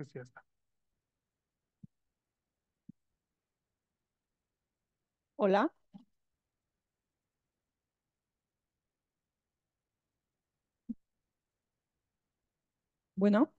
que sí ya está. Hola, bueno,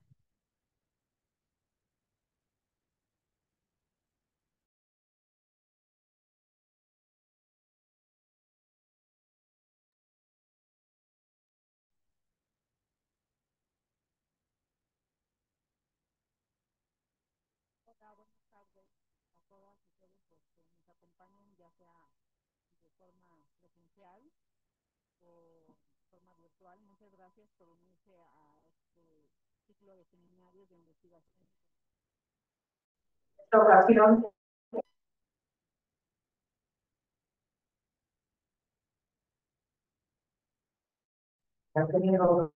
Hola, buenas tardes a todas y todos los que nos acompañan, ya sea de forma presencial o de forma virtual. Muchas gracias por unirse a este ciclo de seminarios de investigación. Esta ocasión, ha tenido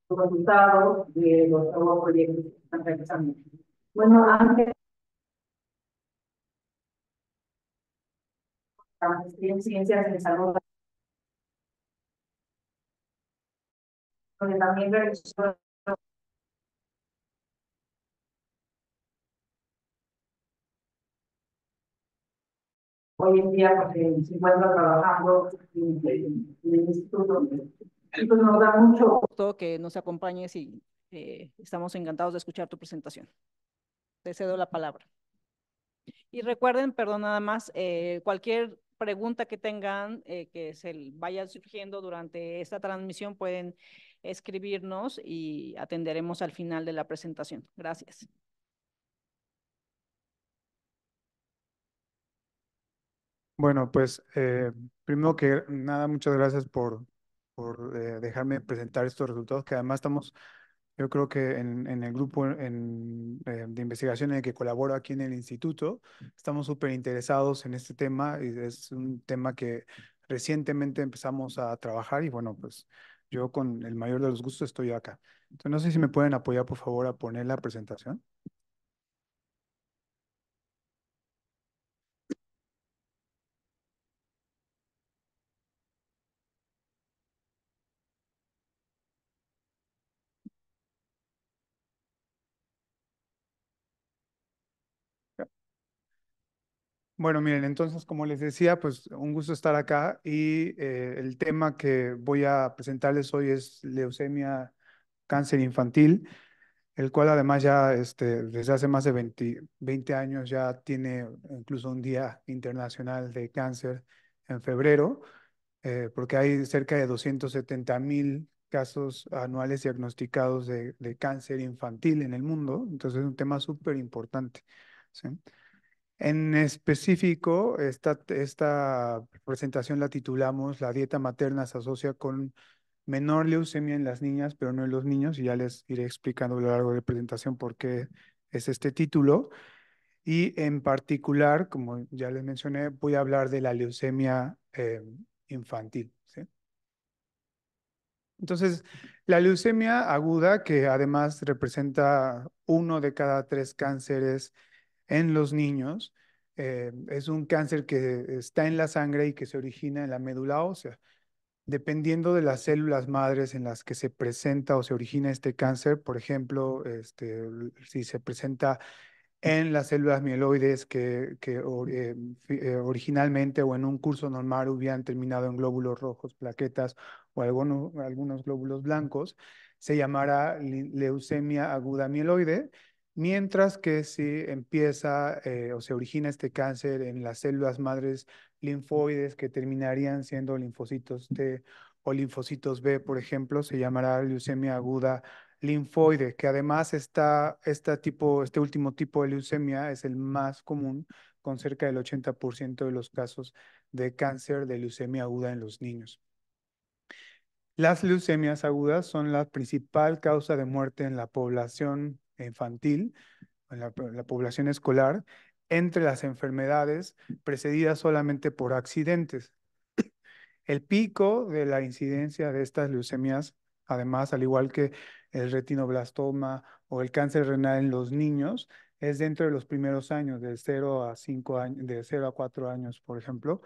los resultados de los nuevos proyectos que están realizando. Bueno, antes la maestría en ciencias en salud, donde también realizó hoy en día, porque se encuentra trabajando en el instituto. Y pues nos da mucho gusto que nos acompañes y estamos encantados de escuchar tu presentación. Te cedo la palabra. Y recuerden, perdón, nada más, cualquier pregunta que tengan, que se vaya surgiendo durante esta transmisión, pueden escribirnos y atenderemos al final de la presentación. Gracias. Bueno, pues primero que nada, muchas gracias por dejarme presentar estos resultados, que además estamos, yo creo que en el grupo de investigación en el que colaboro aquí en el instituto, estamos súper interesados en este tema y es un tema que recientemente empezamos a trabajar y bueno, pues yo con el mayor de los gustos estoy acá. Entonces, no sé si me pueden apoyar, por favor, a poner la presentación. Bueno, miren, entonces, como les decía, pues un gusto estar acá y el tema que voy a presentarles hoy es leucemia, cáncer infantil, el cual además ya desde hace más de 20 años ya tiene incluso un Día Internacional de Cáncer en febrero, porque hay cerca de 270,000 casos anuales diagnosticados de cáncer infantil en el mundo, entonces es un tema súper importante, ¿sí? En específico, esta presentación la titulamos La dieta materna se asocia con menor leucemia en las niñas, pero no en los niños, y ya les iré explicando a lo largo de la presentación por qué es este título. Y en particular, como ya les mencioné, voy a hablar de la leucemia infantil, ¿sí? Entonces, la leucemia aguda, que además representa uno de cada tres cánceres en los niños, es un cáncer que está en la sangre y que se origina en la médula ósea. Dependiendo de las células madres en las que se presenta o se origina este cáncer, por ejemplo, si se presenta en las células mieloides que originalmente o en un curso normal hubieran terminado en glóbulos rojos, plaquetas o algunos glóbulos blancos, se llamará leucemia aguda mieloide, mientras que si empieza o se origina este cáncer en las células madres linfoides que terminarían siendo linfocitos T o linfocitos B, por ejemplo, se llamará leucemia aguda linfoide, que además este último tipo de leucemia es el más común, con cerca del 80% de los casos de cáncer de leucemia aguda en los niños. Las leucemias agudas son la principal causa de muerte en la población infantil, en la población escolar, entre las enfermedades precedidas solamente por accidentes. El pico de la incidencia de estas leucemias, además, al igual que el retinoblastoma o el cáncer renal en los niños, es dentro de los primeros años, de 0 a 5 años, de 0 a 4 años, por ejemplo.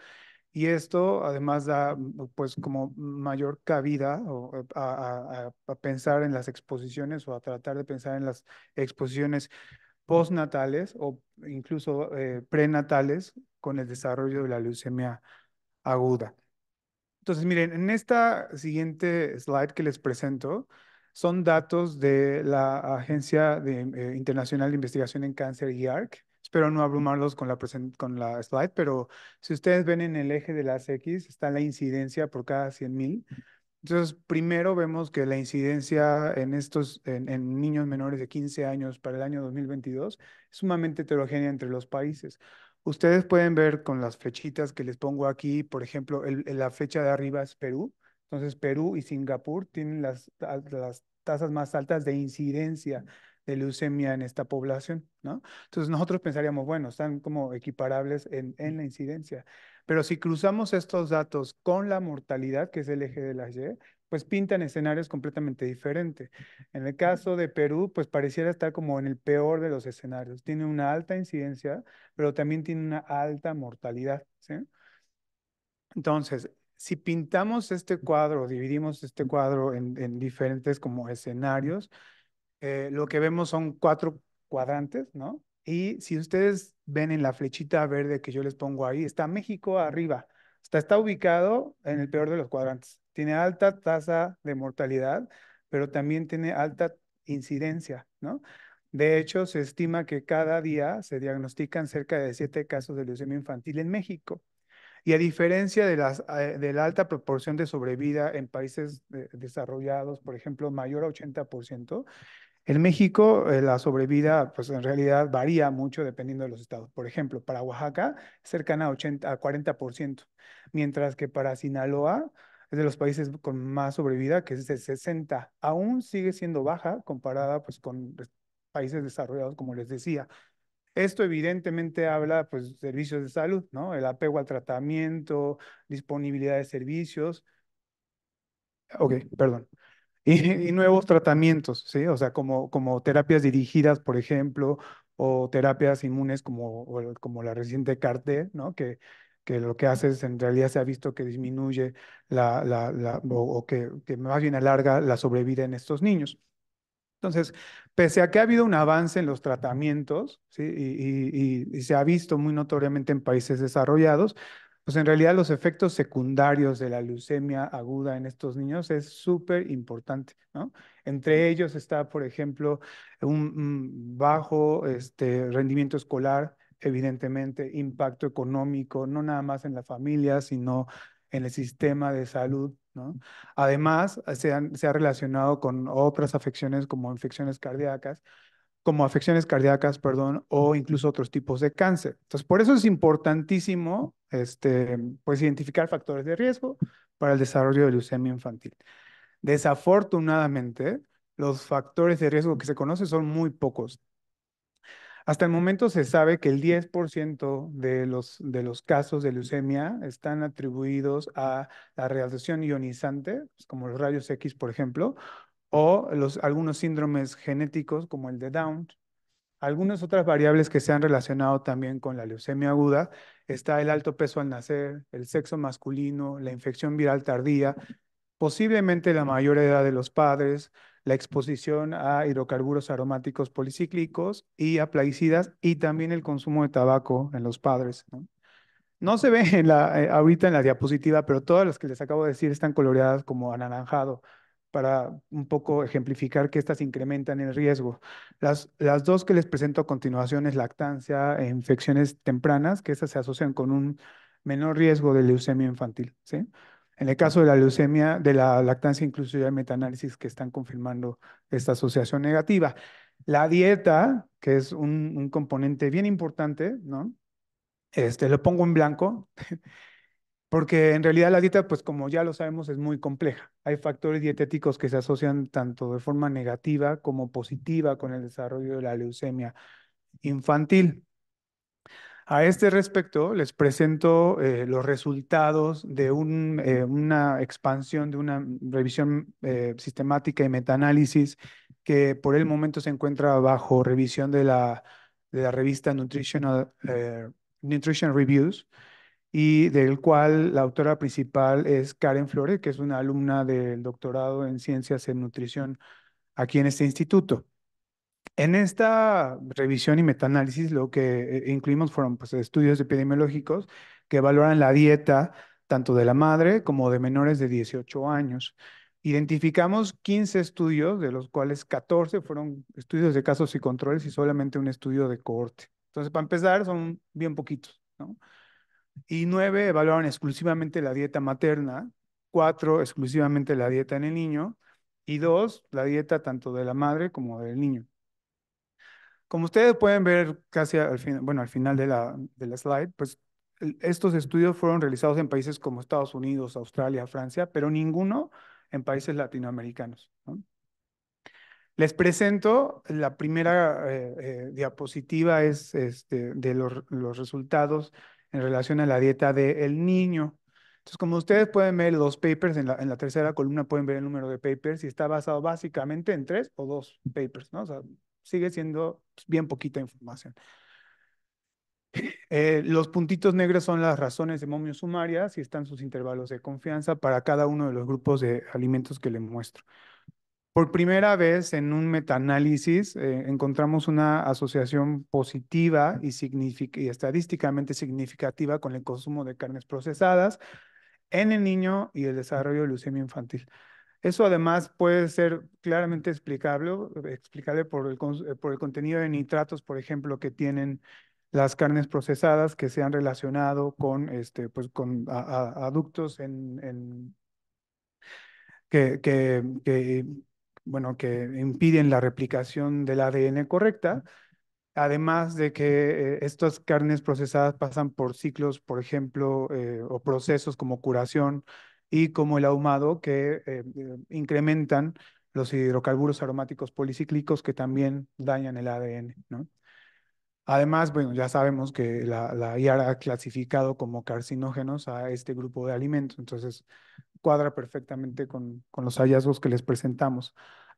Y esto además da pues como mayor cabida a pensar en las exposiciones o a tratar de pensar en las exposiciones postnatales o incluso prenatales con el desarrollo de la leucemia aguda. Entonces, miren, en esta siguiente slide que les presento son datos de la Internacional de Investigación en Cáncer, IARC. Espero no abrumarlos con con la slide, pero si ustedes ven en el eje de las X está la incidencia por cada 100,000. Entonces, primero vemos que la incidencia en niños menores de 15 años para el año 2022 es sumamente heterogénea entre los países. Ustedes pueden ver con las flechitas que les pongo aquí, por ejemplo, la flecha de arriba es Perú. Entonces, Perú y Singapur tienen las tasas más altas de incidencia de leucemia en esta población, ¿no? Entonces, nosotros pensaríamos, bueno, están como equiparables en la incidencia. Pero si cruzamos estos datos con la mortalidad, que es el eje de la Y, pues pintan escenarios completamente diferentes. En el caso de Perú, pues pareciera estar como en el peor de los escenarios. Tiene una alta incidencia, pero también tiene una alta mortalidad, ¿sí? Entonces, si pintamos este cuadro, dividimos este cuadro en diferentes como escenarios, lo que vemos son 4 cuadrantes, ¿no? Y si ustedes ven en la flechita verde que yo les pongo ahí, está México arriba. Está ubicado en el peor de los cuadrantes. Tiene alta tasa de mortalidad, pero también tiene alta incidencia, ¿no? De hecho, se estima que cada día se diagnostican cerca de 7 casos de leucemia infantil en México. Y a diferencia de la alta proporción de sobrevida en países desarrollados, por ejemplo, mayor a 80%, en México, la sobrevida, pues en realidad varía mucho dependiendo de los estados. Por ejemplo, para Oaxaca, cercana a 40%, mientras que para Sinaloa es de los países con más sobrevida, que es de 60%. Aún sigue siendo baja comparada pues, con países desarrollados, como les decía. Esto evidentemente habla, pues, servicios de salud, ¿no? El apego al tratamiento, disponibilidad de servicios. Ok, perdón. Y nuevos tratamientos, ¿sí? O sea, como terapias dirigidas, por ejemplo, o terapias inmunes como la reciente CAR-T, ¿no? Que lo que hace es, en realidad se ha visto que disminuye o que más bien alarga la sobrevida en estos niños. Entonces, pese a que ha habido un avance en los tratamientos, ¿sí? Y se ha visto muy notoriamente en países desarrollados, pues en realidad los efectos secundarios de la leucemia aguda en estos niños es súper importante, ¿no? Entre ellos está, por ejemplo, un bajo rendimiento escolar, evidentemente, impacto económico, no nada más en la familia, sino en el sistema de salud, ¿no? Además, se ha relacionado con otras afecciones como afecciones cardíacas, perdón, o incluso otros tipos de cáncer. Entonces, por eso es importantísimo, pues, identificar factores de riesgo para el desarrollo de leucemia infantil. Desafortunadamente, los factores de riesgo que se conocen son muy pocos. Hasta el momento se sabe que el 10% de los casos de leucemia están atribuidos a la radiación ionizante, pues, como los rayos X, por ejemplo, o algunos síndromes genéticos como el de Down. Algunas otras variables que se han relacionado también con la leucemia aguda está el alto peso al nacer, el sexo masculino, la infección viral tardía, posiblemente la mayor edad de los padres, la exposición a hidrocarburos aromáticos policíclicos y a plaguicidas y también el consumo de tabaco en los padres, ¿no? No se ve ahorita en la diapositiva, pero todas las que les acabo de decir están coloreadas como anaranjado para un poco ejemplificar que estas incrementan el riesgo. Las dos que les presento a continuación es lactancia e infecciones tempranas, que esas se asocian con un menor riesgo de leucemia infantil, ¿sí? En el caso de la leucemia, de la lactancia, incluso ya hay metaanálisis que están confirmando esta asociación negativa. La dieta, que es un componente bien importante, ¿no? Lo pongo en blanco, porque en realidad la dieta, pues como ya lo sabemos, es muy compleja. Hay factores dietéticos que se asocian tanto de forma negativa como positiva con el desarrollo de la leucemia infantil. A este respecto, les presento los resultados de una expansión, de una revisión sistemática y metaanálisis que por el momento se encuentra bajo revisión de la revista Nutrition Reviews y del cual la autora principal es Karen Flores, que es una alumna del doctorado en ciencias en nutrición aquí en este instituto. En esta revisión y metaanálisis lo que incluimos fueron pues, estudios epidemiológicos que valoran la dieta tanto de la madre como de menores de 18 años. Identificamos 15 estudios, de los cuales 14 fueron estudios de casos y controles y solamente un estudio de cohorte. Entonces, para empezar, son bien poquitos, ¿no? Y 9 evaluaron exclusivamente la dieta materna, 4 exclusivamente la dieta en el niño y 2 la dieta tanto de la madre como del niño. Como ustedes pueden ver casi al final, bueno, al final de la slide, pues estos estudios fueron realizados en países como Estados Unidos, Australia, Francia, pero ninguno en países latinoamericanos, ¿no? Les presento la primera diapositiva es de los resultados en relación a la dieta del niño. Entonces, como ustedes pueden ver los papers, en la tercera columna pueden ver el número de papers y está basado básicamente en 3 o 2 papers, ¿no? O sea, sigue siendo pues, bien poquita información. Los puntitos negros son las razones de momio sumarias y están sus intervalos de confianza para cada uno de los grupos de alimentos que les muestro. Por primera vez en un metaanálisis encontramos una asociación positiva y estadísticamente significativa con el consumo de carnes procesadas en el niño y el desarrollo de leucemia infantil. Eso además puede ser claramente explicable por el contenido de nitratos, por ejemplo, que tienen las carnes procesadas que se han relacionado con, pues, con aductos que, bueno, que impiden la replicación del ADN correcta, además de que estas carnes procesadas pasan por ciclos, por ejemplo, o procesos como curación y como el ahumado que incrementan los hidrocarburos aromáticos policíclicos que también dañan el ADN, ¿no? Además, bueno, ya sabemos que la IARA ha clasificado como carcinógenos a este grupo de alimentos, entonces cuadra perfectamente con los hallazgos que les presentamos.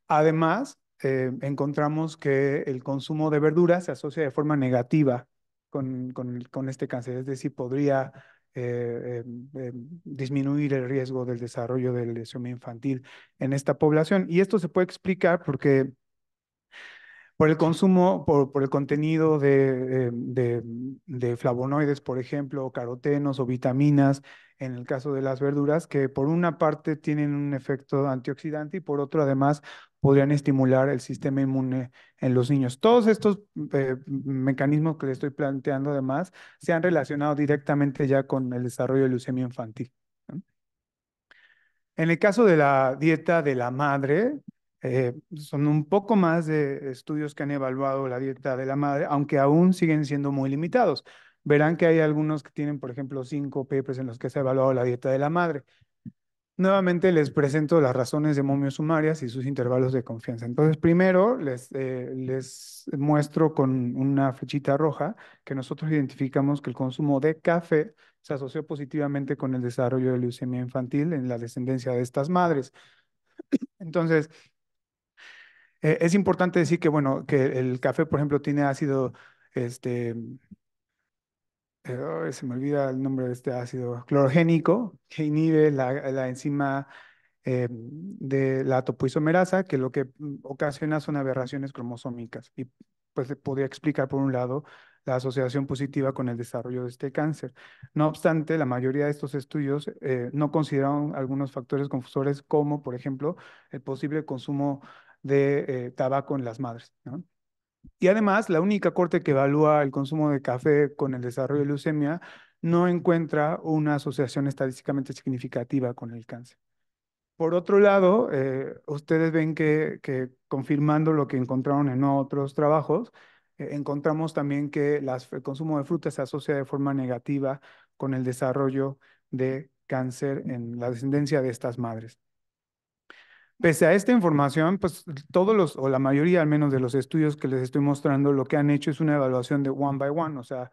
Además, encontramos que el consumo de verduras se asocia de forma negativa con este cáncer, es decir, podría disminuir el riesgo del desarrollo de leucemia infantil en esta población. Y esto se puede explicar porque por el consumo, por el contenido de flavonoides, por ejemplo, o carotenos o vitaminas, en el caso de las verduras, que por una parte tienen un efecto antioxidante y por otro además podrían estimular el sistema inmune en los niños. Todos estos mecanismos que les estoy planteando además se han relacionado directamente ya con el desarrollo de leucemia infantil, ¿no? En el caso de la dieta de la madre, son un poco más de estudios que han evaluado la dieta de la madre, aunque aún siguen siendo muy limitados. Verán que hay algunos que tienen, por ejemplo, 5 papers en los que se ha evaluado la dieta de la madre. Nuevamente les presento las razones de momio sumarias y sus intervalos de confianza. Entonces, primero les muestro con una flechita roja que nosotros identificamos que el consumo de café se asoció positivamente con el desarrollo de leucemia infantil en la descendencia de estas madres. Entonces, es importante decir que, bueno, que el café, por ejemplo, tiene ácido, este, ay, se me olvida el nombre de este ácido clorogénico, que inhibe la enzima de la topoisomerasa, que lo que ocasiona son aberraciones cromosómicas. Y pues se podría explicar, por un lado, la asociación positiva con el desarrollo de este cáncer. No obstante, la mayoría de estos estudios no consideraron algunos factores confusores, como, por ejemplo, el posible consumo de tabaco en las madres, ¿no? Y además, la única corte que evalúa el consumo de café con el desarrollo de leucemia no encuentra una asociación estadísticamente significativa con el cáncer. Por otro lado, ustedes ven que confirmando lo que encontraron en otros trabajos, encontramos también que el consumo de frutas se asocia de forma negativa con el desarrollo de cáncer en la descendencia de estas madres. Pese a esta información, pues todos o la mayoría al menos de los estudios que les estoy mostrando, lo que han hecho es una evaluación de one by one, o sea,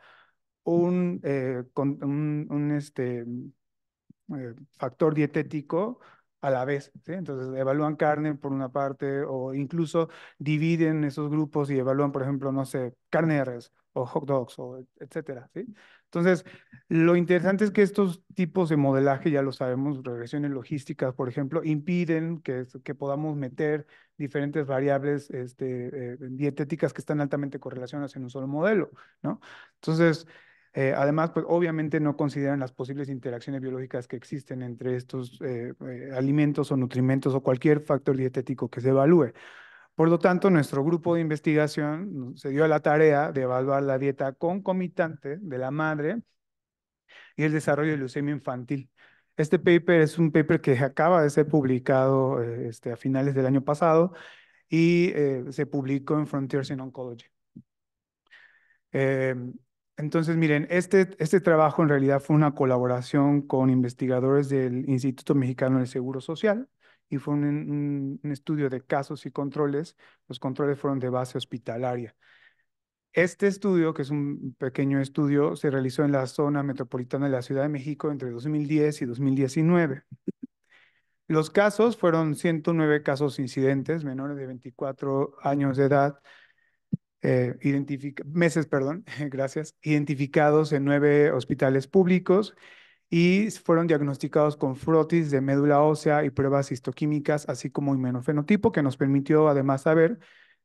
factor dietético a la vez, ¿sí? Entonces evalúan carne por una parte o incluso dividen esos grupos y evalúan, por ejemplo, no sé, carne de res o hot dogs o etcétera, ¿sí? Entonces, lo interesante es que estos tipos de modelaje, ya lo sabemos, regresiones logísticas, por ejemplo, impiden que podamos meter diferentes variables dietéticas que están altamente correlacionadas en un solo modelo, ¿no? Entonces, además, pues obviamente no consideran las posibles interacciones biológicas que existen entre estos alimentos o nutrimentos o cualquier factor dietético que se evalúe. Por lo tanto, nuestro grupo de investigación se dio a la tarea de evaluar la dieta concomitante de la madre y el desarrollo de leucemia infantil. Este paper es un paper que acaba de ser publicado a finales del año pasado y se publicó en Frontiers in Oncology. Eh, entonces, miren, este trabajo en realidad fue una colaboración con investigadores del Instituto Mexicano del Seguro Social y fue un estudio de casos y controles. Los controles fueron de base hospitalaria. Este estudio, que es un pequeño estudio, se realizó en la zona metropolitana de la Ciudad de México entre 2010 y 2019. Los casos fueron 109 casos incidentes, menores de 24 años de edad, meses, perdón, gracias, identificados en 9 hospitales públicos y fueron diagnosticados con frotis de médula ósea y pruebas histoquímicas, así como inmunofenotipo, que nos permitió además saber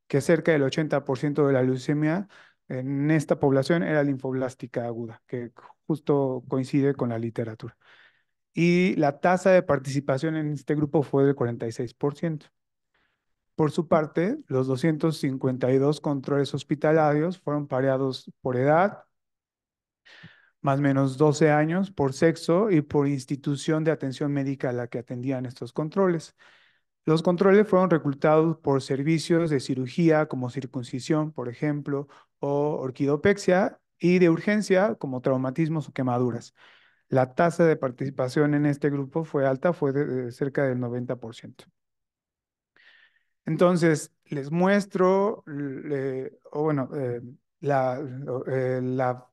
que cerca del 80% de la leucemia en esta población era linfoblástica aguda, que justo coincide con la literatura. Y la tasa de participación en este grupo fue del 46%. Por su parte, los 252 controles hospitalarios fueron pareados por edad, más o menos 12 años, por sexo y por institución de atención médica a la que atendían estos controles. Los controles fueron reclutados por servicios de cirugía como circuncisión, por ejemplo, o orquidopexia, y de urgencia como traumatismos o quemaduras. La tasa de participación en este grupo fue alta, fue de cerca del 90%. Entonces, les muestro, o bueno, la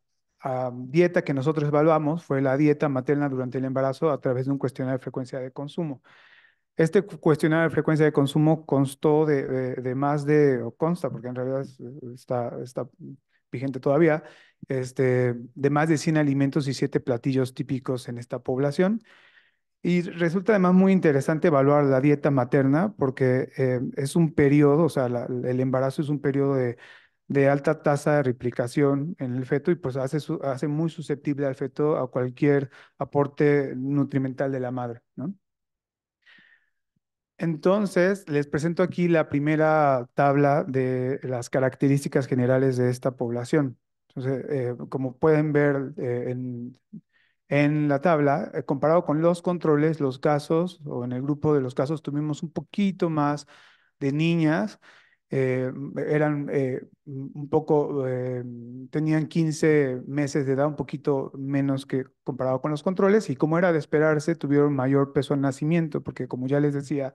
dieta que nosotros evaluamos fue la dieta materna durante el embarazo a través de un cuestionario de frecuencia de consumo. Este cuestionario de frecuencia de consumo constó o consta, porque en realidad está vigente todavía, de más de 100 alimentos y 7 platillos típicos en esta población. Y resulta además muy interesante evaluar la dieta materna porque es un periodo, o sea, el embarazo es un periodo de alta tasa de replicación en el feto y pues hace muy susceptible al feto a cualquier aporte nutrimental de la madre, ¿no? Entonces, les presento aquí la primera tabla de las características generales de esta población. Entonces, como pueden ver en la tabla, comparado con los controles, los casos, o en el grupo de los casos, tuvimos un poquito más de niñas, eran un poco, tenían 15 meses de edad, un poquito menos que comparado con los controles, y como era de esperarse, tuvieron mayor peso al nacimiento, porque como ya les decía,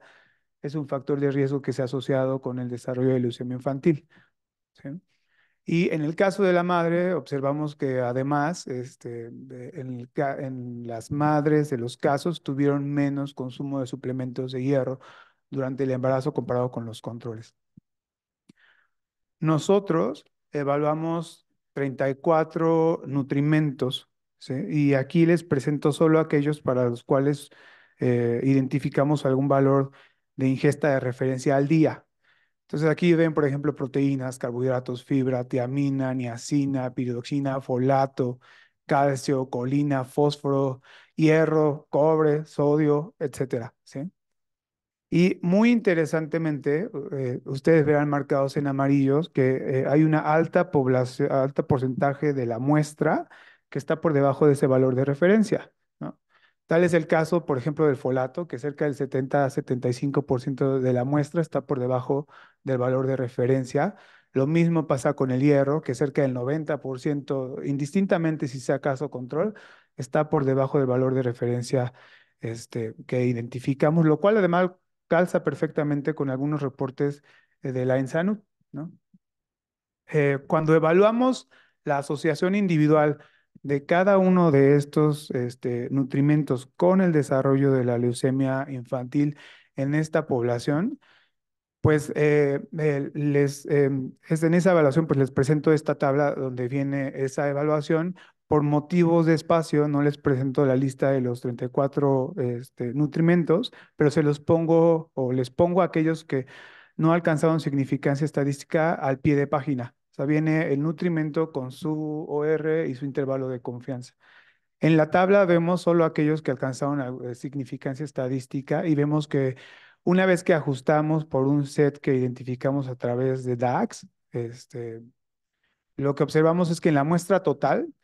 es un factor de riesgo que se ha asociado con el desarrollo de leucemia infantil, ¿sí? Y en el caso de la madre, observamos que además en las madres de los casos tuvieron menos consumo de suplementos de hierro durante el embarazo comparado con los controles. Nosotros evaluamos 34 nutrimentos, ¿sí? Y aquí les presento solo aquellos para los cuales identificamos algún valor de ingesta de referencia al día. Entonces aquí ven, por ejemplo, proteínas, carbohidratos, fibra, tiamina, niacina, piridoxina, folato, calcio, colina, fósforo, hierro, cobre, sodio, etcétera, ¿sí? Y muy interesantemente, ustedes verán marcados en amarillos que hay una alta población, alta porcentaje de la muestra que está por debajo de ese valor de referencia, ¿no? Tal es el caso, por ejemplo, del folato, que cerca del 70 a 75% de la muestra está por debajo del valor de referencia. Lo mismo pasa con el hierro, que cerca del 90%, indistintamente si sea caso control, está por debajo del valor de referencia que identificamos, lo cual además calza perfectamente con algunos reportes de la ENSANUD, ¿no? Cuando evaluamos la asociación individual de cada uno de estos nutrimentos con el desarrollo de la leucemia infantil en esta población, pues en esa evaluación pues les presento esta tabla donde viene esa evaluación. Por motivos de espacio no les presento la lista de los 34 nutrimentos, pero se los pongo o les pongo aquellos que no alcanzaron significancia estadística al pie de página. O sea, viene el nutrimento con su OR y su intervalo de confianza. En la tabla vemos solo aquellos que alcanzaron significancia estadística y vemos que una vez que ajustamos por un set que identificamos a través de DAX, lo que observamos es que en la muestra total,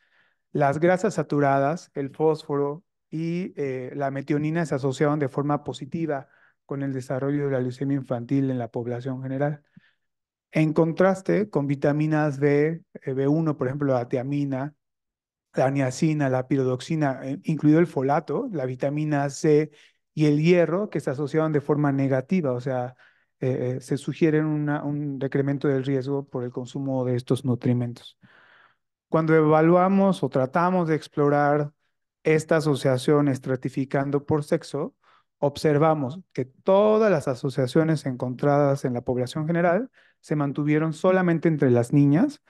las grasas saturadas, el fósforo y la metionina se asociaban de forma positiva con el desarrollo de la leucemia infantil en la población general. En contraste, con vitaminas B, B1, por ejemplo, la tiamina, la niacina, la piridoxina, incluido el folato, la vitamina C y el hierro, que se asociaban de forma negativa, o sea, se sugiere un decremento del riesgo por el consumo de estos nutrimentos. Cuando evaluamos o tratamos de explorar esta asociación estratificando por sexo, observamos que todas las asociaciones encontradas en la población general se mantuvieron solamente entre las niñas,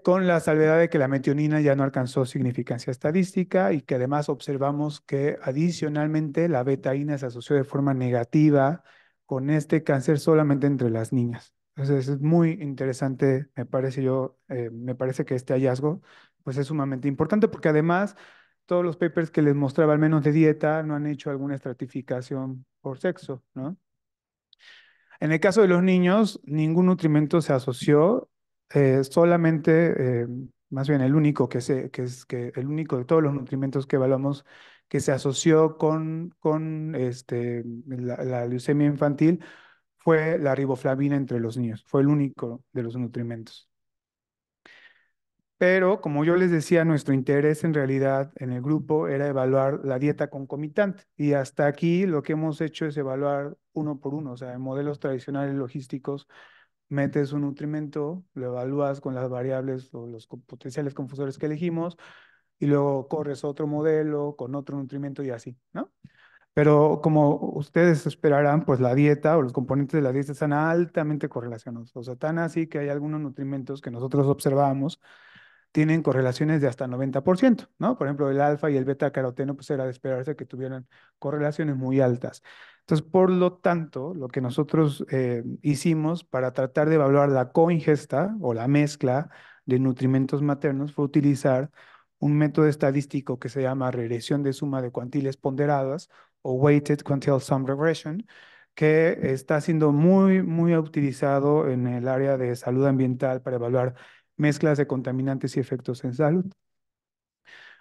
con la salvedad de que la metionina ya no alcanzó significancia estadística y que además observamos que adicionalmente la betaína se asoció de forma negativa con este cáncer solamente entre las niñas. Entonces es muy interesante, me parece que este hallazgo pues es sumamente importante porque además todos los papers que les mostraba al menos de dieta no han hecho alguna estratificación por sexo, ¿no? En el caso de los niños, ningún nutrimento se asoció, solamente, más bien el único el único de todos los nutrimentos que evaluamos que se asoció con la leucemia infantil fue la riboflavina entre los niños, fue el único de los nutrimentos. Pero como yo les decía, nuestro interés en realidad en el grupo era evaluar la dieta concomitante y hasta aquí lo que hemos hecho es evaluar uno por uno, o sea, en modelos tradicionales logísticos metes un nutrimento, lo evalúas con las variables o los potenciales confusores que elegimos y luego corres otro modelo con otro nutrimento y así, ¿no? Pero como ustedes esperarán, pues la dieta o los componentes de la dieta están altamente correlacionados, o sea, tan así que hay algunos nutrimentos que nosotros observamos tienen correlaciones de hasta 90%, ¿no? Por ejemplo, el alfa y el beta caroteno, pues era de esperarse que tuvieran correlaciones muy altas. Entonces, por lo tanto, lo que nosotros hicimos para tratar de evaluar la coingesta o la mezcla de nutrimentos maternos fue utilizar un método estadístico que se llama regresión de suma de cuantiles ponderadas o Weighted Quantile Sum Regression, que está siendo muy utilizado en el área de salud ambiental para evaluar mezclas de contaminantes y efectos en salud.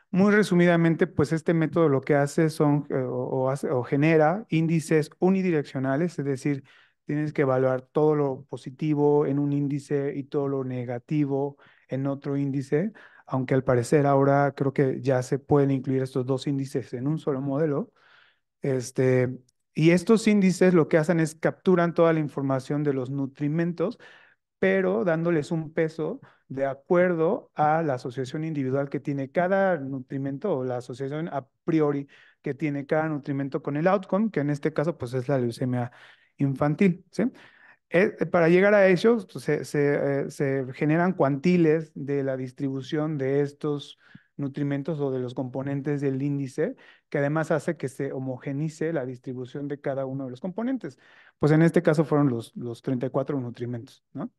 Muy resumidamente, pues este método lo que hace o genera índices unidireccionales, es decir, tienes que evaluar todo lo positivo en un índice y todo lo negativo en otro índice, aunque al parecer ahora creo que ya se pueden incluir estos dos índices en un solo modelo. Este, y estos índices lo que hacen es capturan toda la información de los nutrimentos pero dándoles un peso de acuerdo a la asociación individual que tiene cada nutrimento o la asociación a priori que tiene cada nutrimento con el outcome, que en este caso pues es la leucemia infantil, ¿sí? Para llegar a ellos pues, se generan cuantiles de la distribución de estos nutrimentos o de los componentes del índice, que además hace que se homogenice la distribución de cada uno de los componentes. Pues en este caso fueron los 34 nutrimentos, ¿no?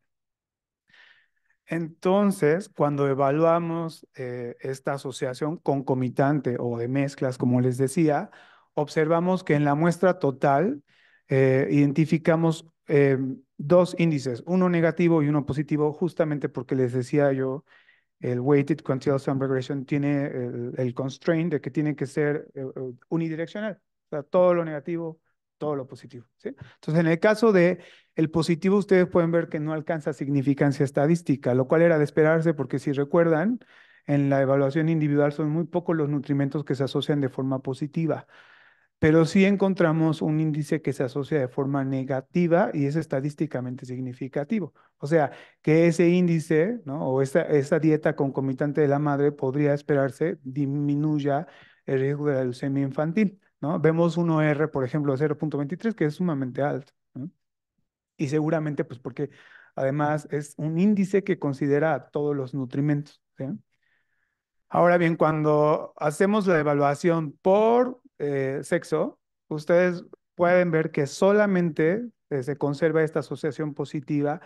Entonces, cuando evaluamos esta asociación concomitante o de mezclas, como les decía, observamos que en la muestra total identificamos dos índices, uno negativo y uno positivo, justamente porque les decía yo el weighted quantile sum regression tiene el constraint de que tiene que ser unidireccional. O sea, todo lo negativo, todo lo positivo, ¿sí? Entonces, en el caso de el positivo, ustedes pueden ver que no alcanza significancia estadística, lo cual era de esperarse porque si recuerdan, en la evaluación individual son muy pocos los nutrimentos que se asocian de forma positiva. pero sí encontramos un índice que se asocia de forma negativa y es estadísticamente significativo. O sea, que ese índice, ¿no? O esa dieta concomitante de la madre podría esperarse disminuya el riesgo de la leucemia infantil, ¿no? Vemos un OR, por ejemplo, 0,23, que es sumamente alto, ¿no? Y seguramente, pues porque además es un índice que considera a todos los nutrimentos, ¿sí? Ahora bien, cuando hacemos la evaluación por sexo, ustedes pueden ver que solamente se conserva esta asociación positiva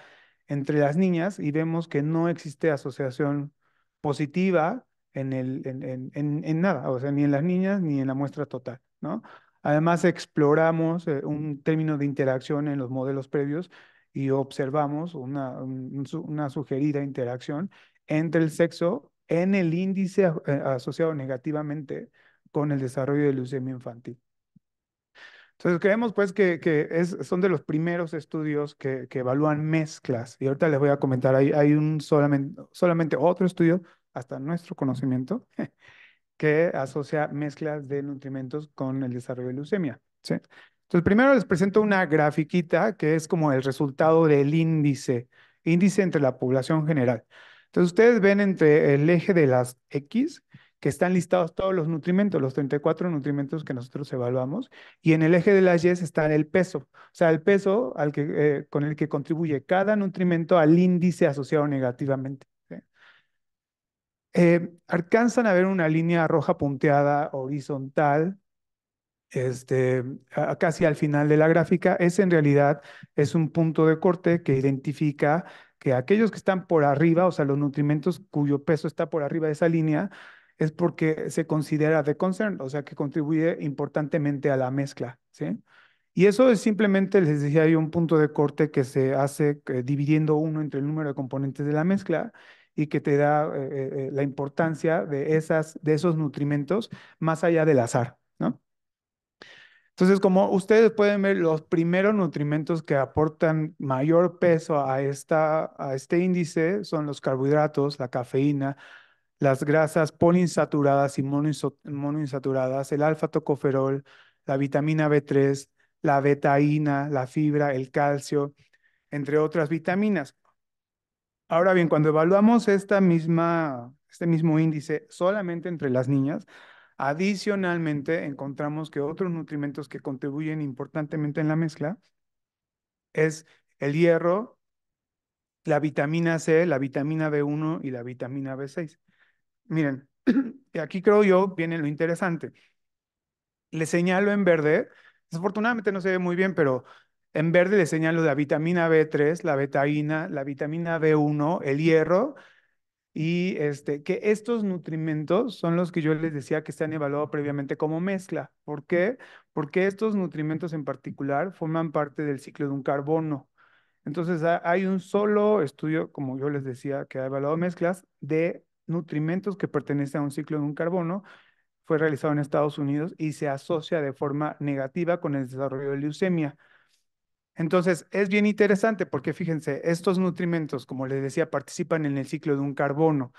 entre las niñas y vemos que no existe asociación positiva en nada, o sea, ni en las niñas ni en la muestra total, ¿no? Además, exploramos un término de interacción en los modelos previos y observamos una sugerida interacción entre el sexo en el índice asociado negativamente con el desarrollo de leucemia infantil. Entonces, creemos pues que son de los primeros estudios que evalúan mezclas. Y ahorita les voy a comentar, hay solamente otro estudio, hasta nuestro conocimiento, que asocia mezclas de nutrimentos con el desarrollo de leucemia, ¿sí? Entonces, primero les presento una grafiquita que es como el resultado del índice entre la población general. Entonces, ustedes ven entre el eje de las X, que están listados todos los nutrimentos, los 34 nutrimentos que nosotros evaluamos, y en el eje de las Y está el peso, o sea, el peso con el que contribuye cada nutrimento al índice asociado negativamente, ¿sí? Alcanzan a ver una línea roja punteada horizontal, casi al final de la gráfica. Ese en realidad es un punto de corte que identifica que aquellos que están por arriba, o sea, los nutrimentos cuyo peso está por arriba de esa línea, es porque se considera de concern, o sea, que contribuye importantemente a la mezcla, ¿sí? Y eso es simplemente, les decía, hay un punto de corte que se hace dividiendo uno entre el número de componentes de la mezcla y que te da la importancia de esos nutrimentos más allá del azar, ¿no? Entonces, como ustedes pueden ver, los primeros nutrimentos que aportan mayor peso a este índice son los carbohidratos, la cafeína, las grasas poliinsaturadas y monoinsaturadas, el alfa-tocoferol, la vitamina B3, la betaína, la fibra, el calcio, entre otras vitaminas. Ahora bien, cuando evaluamos este mismo índice solamente entre las niñas, adicionalmente encontramos que otros nutrimentos que contribuyen importantemente en la mezcla es el hierro, la vitamina C, la vitamina B1 y la vitamina B6. Miren, y aquí creo yo viene lo interesante. Le señalo en verde, desafortunadamente no se ve muy bien, pero en verde le señalo la vitamina B3, la betaína, la vitamina B1, el hierro, y que estos nutrimentos son los que yo les decía que se han evaluado previamente como mezcla. ¿Por qué? Porque estos nutrimentos en particular forman parte del ciclo de un carbono. Entonces, hay un solo estudio, como yo les decía, que ha evaluado mezclas de nutrimentos que pertenecen a un ciclo de un carbono. Fue realizado en Estados Unidos y se asocia de forma negativa con el desarrollo de leucemia. Entonces, es bien interesante porque fíjense, estos nutrimentos, como les decía, participan en el ciclo de un carbono.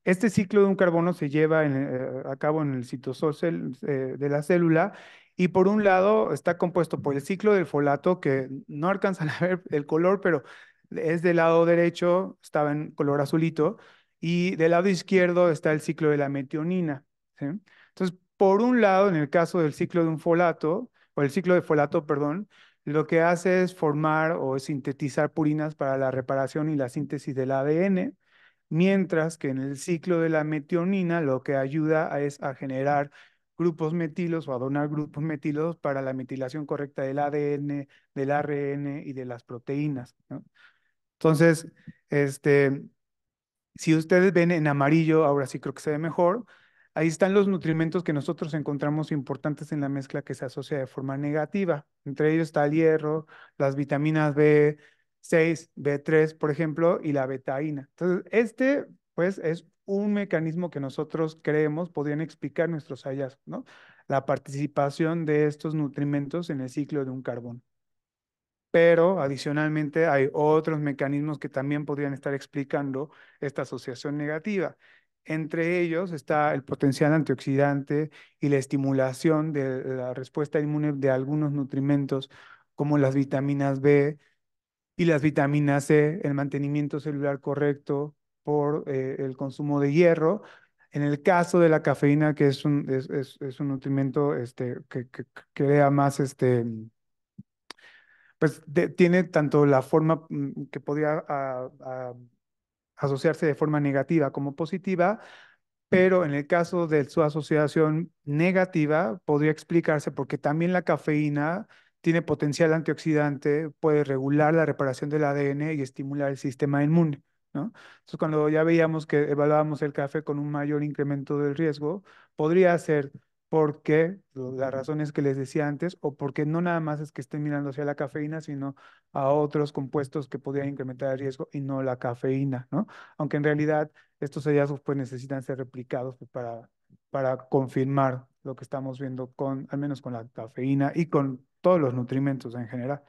Este ciclo de un carbono se lleva a cabo en el citosol de la célula y por un lado está compuesto por el ciclo del folato, que no alcanzan a ver el color, pero es del lado derecho, estaba en color azulito, y del lado izquierdo está el ciclo de la metionina, ¿sí? Entonces, por un lado, en el caso del ciclo de un folato, o el ciclo de folato, perdón, lo que hace es formar o sintetizar purinas para la reparación y la síntesis del ADN. Mientras que en el ciclo de la metionina lo que ayuda es a generar grupos metilos o a donar grupos metilos para la metilación correcta del ADN, del ARN y de las proteínas, ¿no? Entonces, este, si ustedes ven en amarillo, ahora sí creo que se ve mejor, ahí están los nutrimentos que nosotros encontramos importantes en la mezcla que se asocia de forma negativa. Entre ellos está el hierro, las vitaminas B6, B3, por ejemplo, y la betaína. Entonces, pues, es un mecanismo que nosotros creemos podrían explicar nuestros hallazgos, ¿no? La participación de estos nutrimentos en el ciclo de un carbón. Pero adicionalmente hay otros mecanismos que también podrían estar explicando esta asociación negativa. Entre ellos está el potencial antioxidante y la estimulación de la respuesta inmune de algunos nutrimentos como las vitaminas B y las vitaminas C, el mantenimiento celular correcto por el consumo de hierro. En el caso de la cafeína, que es un nutrimento que crea más, pues tiene tanto la forma que podría asociarse de forma negativa como positiva, pero en el caso de su asociación negativa, podría explicarse porque también la cafeína tiene potencial antioxidante, puede regular la reparación del ADN y estimular el sistema inmune, ¿no? Entonces, cuando ya veíamos que evaluábamos el café con un mayor incremento del riesgo, podría ser porque las razones que les decía antes, o porque no nada más es que estén mirando hacia la cafeína, sino a otros compuestos que podrían incrementar el riesgo y no la cafeína, ¿no? Aunque en realidad estos hallazgos pues necesitan ser replicados pues, para confirmar lo que estamos viendo con, al menos con la cafeína y con todos los nutrimentos en general.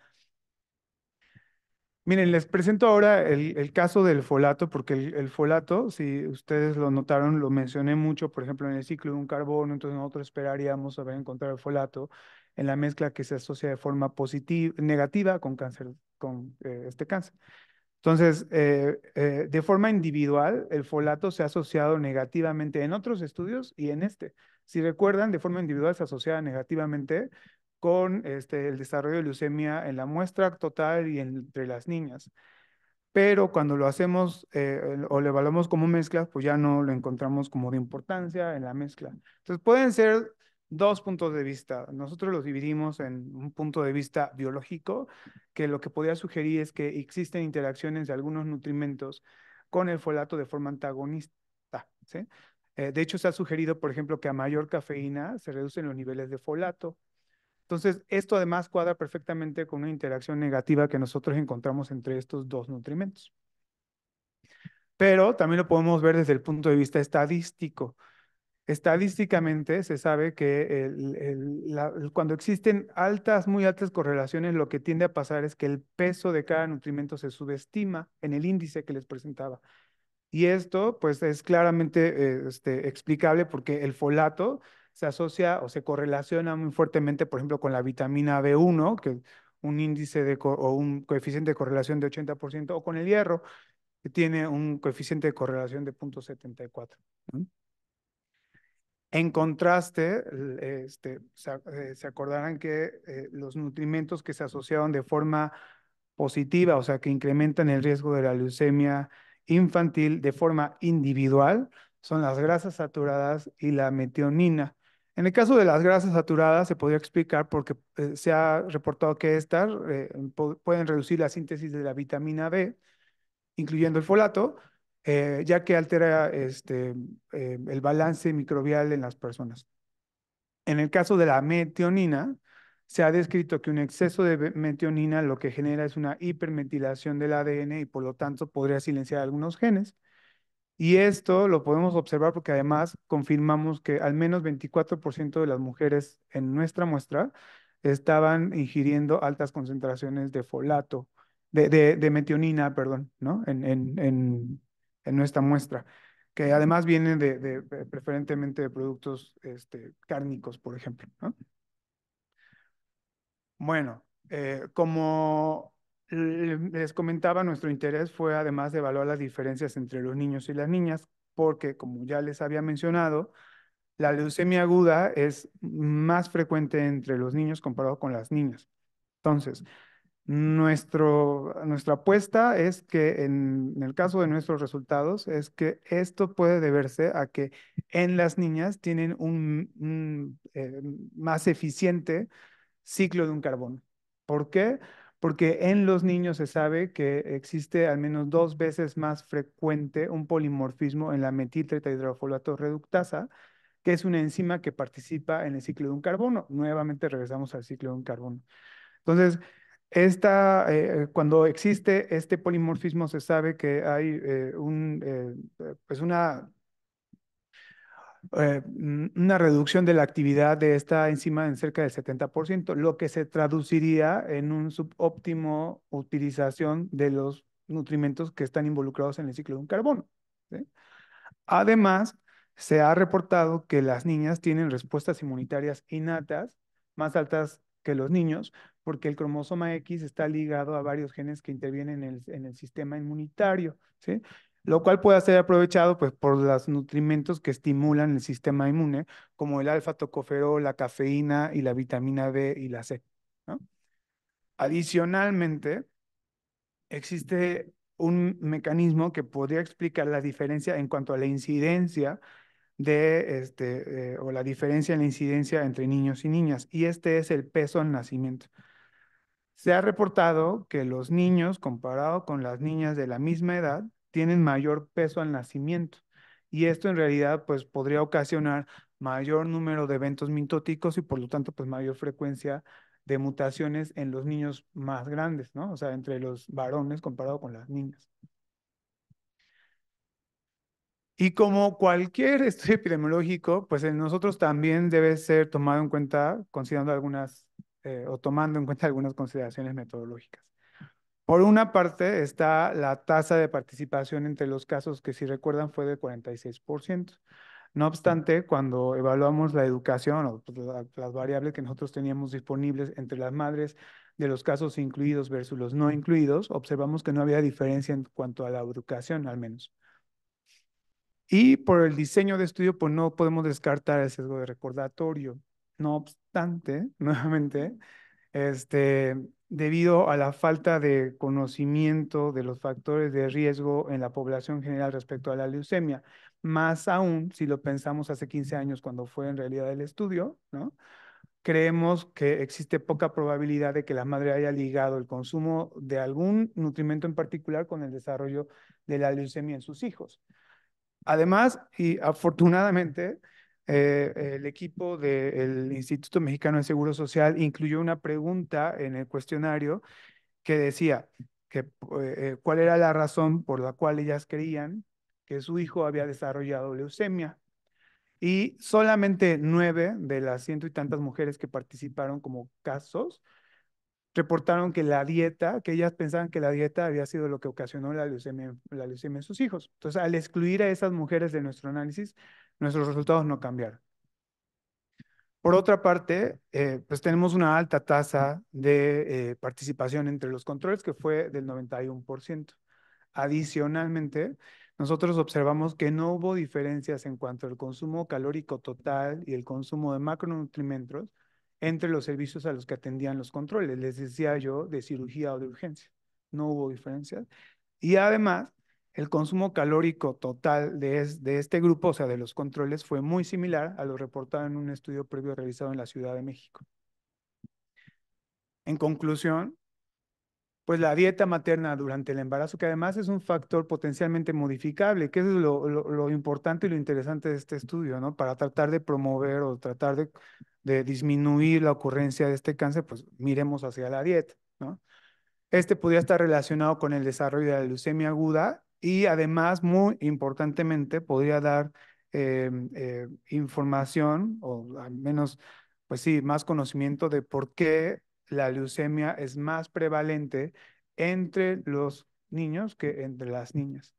Miren, les presento ahora el caso del folato, porque el folato, si ustedes lo notaron, lo mencioné mucho, por ejemplo, en el ciclo de un carbono, entonces nosotros esperaríamos haber encontrado el folato en la mezcla que se asocia de forma positiva, negativa con cáncer, con este cáncer. Entonces, de forma individual, el folato se ha asociado negativamente en otros estudios y en este. Si recuerdan, de forma individual se asocia negativamente con el desarrollo de leucemia en la muestra total y entre las niñas. Pero cuando lo hacemos o lo evaluamos como mezcla, pues ya no lo encontramos como de importancia en la mezcla. Entonces, pueden ser dos puntos de vista. Nosotros los dividimos en un punto de vista biológico, que lo que podría sugerir es que existen interacciones de algunos nutrimentos con el folato de forma antagonista, ¿sí? De hecho, se ha sugerido, por ejemplo, que a mayor cafeína se reducen los niveles de folato. Entonces, esto además cuadra perfectamente con una interacción negativa que nosotros encontramos entre estos dos nutrimentos. Pero también lo podemos ver desde el punto de vista estadístico. Estadísticamente se sabe que cuando existen muy altas correlaciones, lo que tiende a pasar es que el peso de cada nutrimento se subestima en el índice que les presentaba. Y esto, pues, es claramente explicable porque el folato se asocia o se correlaciona muy fuertemente, por ejemplo, con la vitamina B1, que un índice o un coeficiente de correlación de 80%, o con el hierro, que tiene un coeficiente de correlación de 0,74. ¿No? En contraste, se acordarán que los nutrimentos que se asociaron de forma positiva, o sea, que incrementan el riesgo de la leucemia infantil de forma individual, son las grasas saturadas y la metionina. En el caso de las grasas saturadas, se podría explicar porque se ha reportado que estas pueden reducir la síntesis de la vitamina B, incluyendo el folato, ya que altera el balance microbial en las personas. En el caso de la metionina, se ha descrito que un exceso de metionina lo que genera es una hipermetilación del ADN y por lo tanto podría silenciar algunos genes. Y esto lo podemos observar porque además confirmamos que al menos 24% de las mujeres en nuestra muestra estaban ingiriendo altas concentraciones de folato, de metionina, perdón, ¿no? En nuestra muestra, que además vienen preferentemente de productos cárnicos, por ejemplo, ¿no? Bueno, como les comentaba, nuestro interés fue además de evaluar las diferencias entre los niños y las niñas, porque como ya les había mencionado, la leucemia aguda es más frecuente entre los niños comparado con las niñas. Entonces, nuestra apuesta es que en el caso de nuestros resultados, es que esto puede deberse a que en las niñas tienen un más eficiente ciclo de un carbono. ¿Por qué? Porque en los niños se sabe que existe al menos 2 veces más frecuente un polimorfismo en la metiltetrahidrofolato reductasa, que es una enzima que participa en el ciclo de un carbono. Nuevamente regresamos al ciclo de un carbono. Entonces, cuando existe este polimorfismo, se sabe que hay pues una reducción de la actividad de esta enzima en cerca del 70%, lo que se traduciría en un subóptimo utilización de los nutrimentos que están involucrados en el ciclo de un carbono, ¿sí? Además, se ha reportado que las niñas tienen respuestas inmunitarias innatas más altas que los niños, porque el cromosoma X está ligado a varios genes que intervienen en el sistema inmunitario, ¿sí? Lo cual puede ser aprovechado pues, por los nutrimentos que estimulan el sistema inmune, como el alfa-tocoferol, la cafeína y la vitamina B y la C, ¿no? Adicionalmente, existe un mecanismo que podría explicar la diferencia en cuanto a la incidencia o la diferencia en la incidencia entre niños y niñas, y este es el peso al nacimiento. Se ha reportado que los niños, comparado con las niñas de la misma edad, tienen mayor peso al nacimiento, y esto en realidad pues podría ocasionar mayor número de eventos mitóticos y por lo tanto pues mayor frecuencia de mutaciones en los niños más grandes, ¿no? O sea, entre los varones comparado con las niñas. Y como cualquier estudio epidemiológico, pues en nosotros también debe ser tomado en cuenta, considerando algunas, o tomando en cuenta algunas consideraciones metodológicas. Por una parte está la tasa de participación entre los casos que, si recuerdan, fue de 46%. No obstante, cuando evaluamos la educación o pues, las variables que nosotros teníamos disponibles entre las madres de los casos incluidos versus los no incluidos, observamos que no había diferencia en cuanto a la educación, al menos. Y por el diseño de estudio, pues no podemos descartar el sesgo de recordatorio. No obstante, nuevamente, debido a la falta de conocimiento de los factores de riesgo en la población general respecto a la leucemia, más aún si lo pensamos hace 15 años cuando fue en realidad el estudio, ¿no? Creemos que existe poca probabilidad de que la madre haya ligado el consumo de algún nutrimento en particular con el desarrollo de la leucemia en sus hijos. Además, y afortunadamente, el equipo del Instituto Mexicano de Seguro Social incluyó una pregunta en el cuestionario que decía que cuál era la razón por la cual ellas creían que su hijo había desarrollado leucemia. Y solamente 9 de las ciento y tantas mujeres que participaron como casos reportaron que la dieta, que ellas pensaban que la dieta había sido lo que ocasionó la leucemia en sus hijos. Entonces, al excluir a esas mujeres de nuestro análisis, nuestros resultados no cambiaron. Por otra parte, pues tenemos una alta tasa de participación entre los controles, que fue del 91%. Adicionalmente, nosotros observamos que no hubo diferencias en cuanto al consumo calórico total y el consumo de macronutrientes entre los servicios a los que atendían los controles. Les decía yo de cirugía o de urgencia. No hubo diferencias. Y además, el consumo calórico total de este grupo, o sea, de los controles, fue muy similar a lo reportado en un estudio previo realizado en la Ciudad de México. En conclusión, pues la dieta materna durante el embarazo, que además es un factor potencialmente modificable, que es lo importante y lo interesante de este estudio, ¿no? Para tratar de promover o tratar de disminuir la ocurrencia de este cáncer, pues miremos hacia la dieta, ¿no? Este podría estar relacionado con el desarrollo de la leucemia aguda y además, muy importantemente, podría dar información o al menos, pues sí, más conocimiento de por qué la leucemia es más prevalente entre los niños que entre las niñas.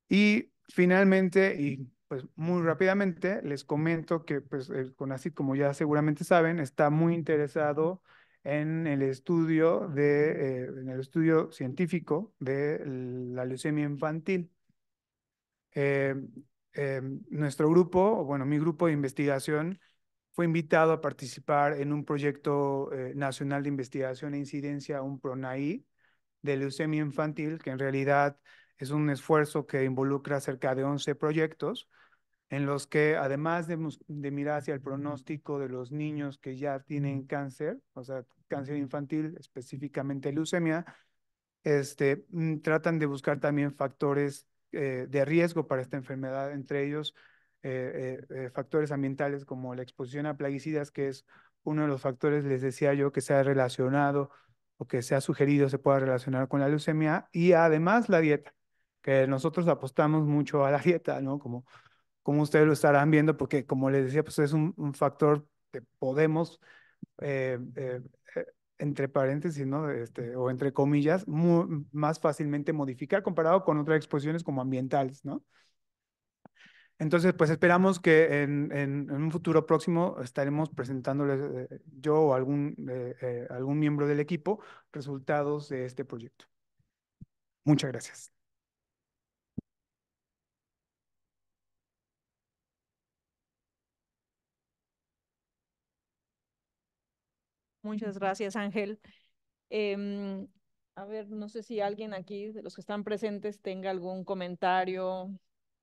Y finalmente, y pues muy rápidamente, les comento que pues el CONACYT, como ya seguramente saben, está muy interesado en el estudio científico de la leucemia infantil. Eh, Nuestro grupo, o bueno, mi grupo de investigación fue invitado a participar en un proyecto nacional de investigación e incidencia, un PRONAI, de leucemia infantil, que en realidad es un esfuerzo que involucra cerca de 11 proyectos, en los que además de mirar hacia el pronóstico de los niños que ya tienen cáncer, o sea, cáncer infantil, específicamente leucemia, tratan de buscar también factores de riesgo para esta enfermedad, entre ellos factores ambientales como la exposición a plaguicidas, que es uno de los factores, les decía yo, que se ha relacionado o que se ha sugerido se pueda relacionar con la leucemia, y además la dieta, que nosotros apostamos mucho a la dieta, ¿no? Como ustedes lo estarán viendo, porque como les decía, pues es un factor que podemos eh, eh, eh, entre paréntesis, ¿no? O entre comillas, más fácilmente modificar comparado con otras exposiciones como ambientales, ¿no? Entonces, pues esperamos que en un futuro próximo estaremos presentándoles yo o algún miembro del equipo resultados de este proyecto. Muchas gracias. Muchas gracias, Ángel. Em, a ver, no sé si alguien aquí de los que están presentes tenga algún comentario,